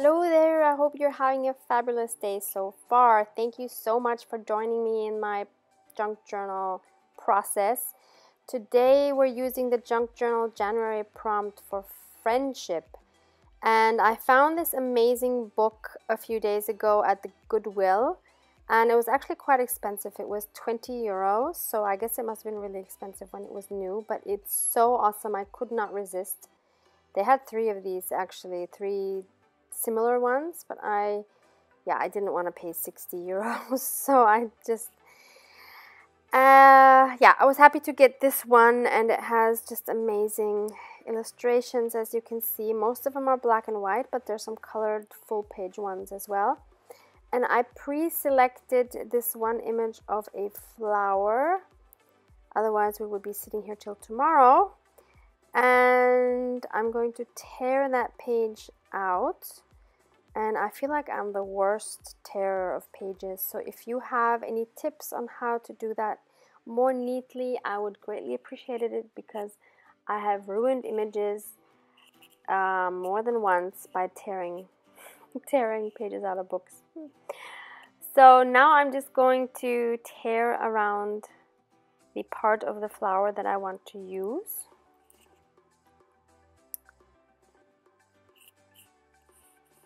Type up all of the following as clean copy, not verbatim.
Hello there, I hope you're having a fabulous day so far. Thank you so much for joining me in my junk journal process. Today we're using the junk journal January prompt for friendship. And I found this amazing book a few days ago at the Goodwill. And it was actually quite expensive. It was 20 euros, so I guess it must have been really expensive when it was new. But it's so awesome, I could not resist. They had 3 of these actually, 3 similar ones, but I didn't want to pay 60 euros, so I just I was happy to get this one, and it has just amazing illustrations. As you can see, most of them are black and white, but there's some colored full page ones as well. And I pre-selected this one image of a flower, otherwise we would be sitting here till tomorrow. And I'm going to tear that page out, and I feel like I'm the worst tearer of pages, so if you have any tips on how to do that more neatly, I would greatly appreciate it, because I have ruined images more than once by tearing pages out of books. So now I'm just going to tear around the part of the flower that I want to use.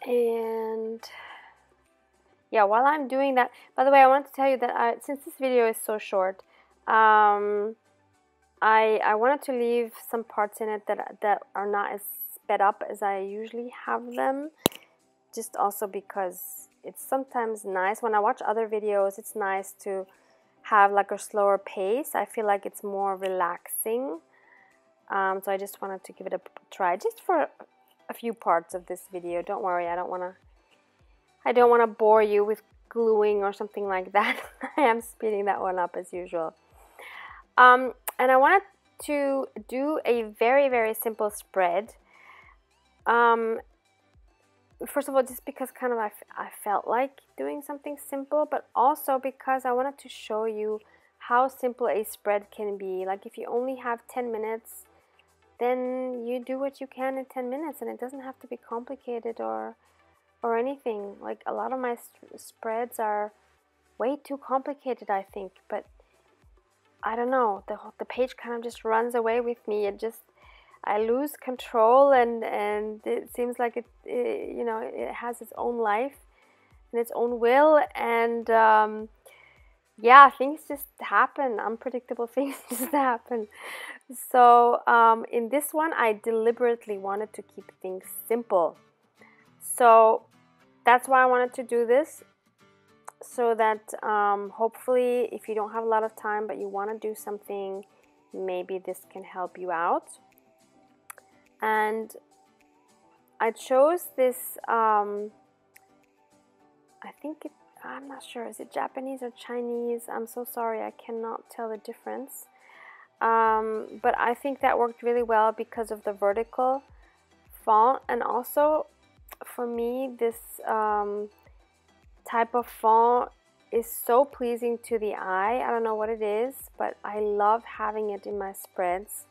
And yeah, while I'm doing that, by the way, I want to tell you that since this video is so short, I wanted to leave some parts in it that are not as sped up as I usually have them, just also because it's sometimes nice when I watch other videos. It's nice to have like a slower pace. I feel like it's more relaxing, so I just wanted to give it a try just for a few parts of this video. Don't worry, I don't want to bore you with gluing or something like that. I am speeding that one up as usual. And I wanted to do a very, very simple spread. First of all, just because kind of I felt like doing something simple, but also because I wanted to show you how simple a spread can be. Like if you only have 10 minutes, then you do what you can in 10 minutes, and it doesn't have to be complicated or anything. Like a lot of my spreads are way too complicated, I think, but I don't know, the page kind of just runs away with me. I lose control, and it seems like it has its own life and its own will, and things just happen. Unpredictable things just happen. So in this one, I deliberately wanted to keep things simple. So that's why I wanted to do this, so that hopefully if you don't have a lot of time but you want to do something, maybe this can help you out. And I chose this, I'm not sure, is it Japanese or Chinese? I'm so sorry, I cannot tell the difference. But I think that worked really well because of the vertical font, and also for me this type of font is so pleasing to the eye. I don't know what it is, but I love having it in my spreads.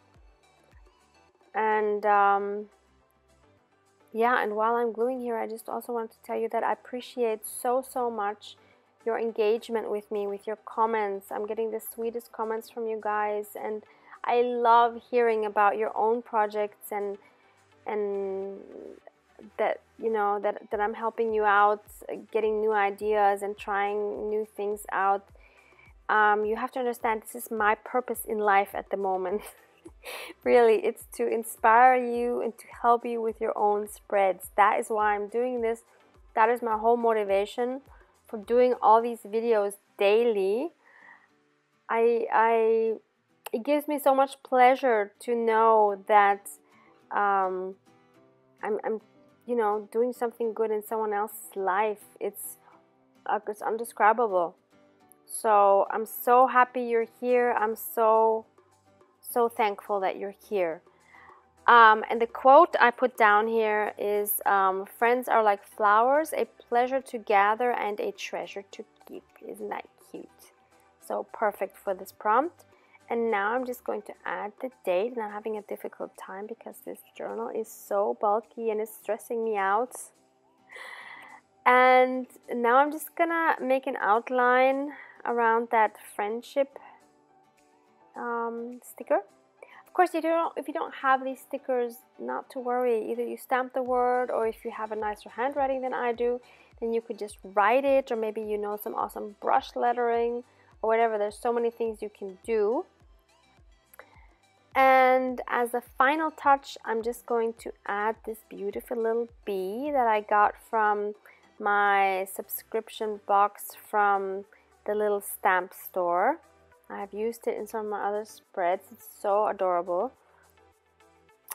And and while I'm gluing here, I just also want to tell you that I appreciate so much your engagement with me, with your comments. I'm getting the sweetest comments from you guys, and I love hearing about your own projects, and that that I'm helping you out, getting new ideas and trying new things out. You have to understand, this is my purpose in life at the moment. Really, it's to inspire you and to help you with your own spreads. That is why I'm doing this. That is my whole motivation for doing all these videos daily. It gives me so much pleasure to know that I'm doing something good in someone else's life. It's undescribable. So I'm so happy you're here. I'm so thankful that you're here. And the quote I put down here is, friends are like flowers, a pleasure to gather and a treasure to keep. Isn't that cute? So perfect for this prompt. And now I'm just going to add the date, and I'm having a difficult time because this journal is so bulky and it's stressing me out. And now I'm just gonna make an outline around that friendship sticker. Of course, if you don't have these stickers, not to worry. Either you stamp the word, or if you have a nicer handwriting than I do, then you could just write it, or maybe you know some awesome brush lettering or whatever. There's so many things you can do. And as a final touch, I'm just going to add this beautiful little bee that I got from my subscription box from the little stamp store. I've used it in some of my other spreads. It's so adorable.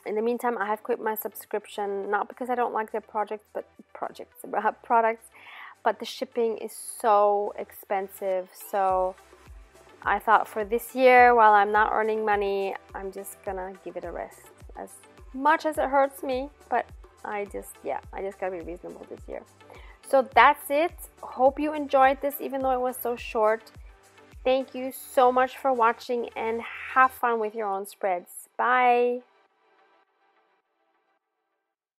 In the meantime, I have quit my subscription, not because I don't like their products, but the shipping is so expensive. So I thought for this year, while I'm not earning money, I'm just gonna give it a rest. As much as it hurts me, but I just gotta be reasonable this year. So that's it. Hope you enjoyed this, even though it was so short. Thank you so much for watching, and have fun with your own spreads. Bye!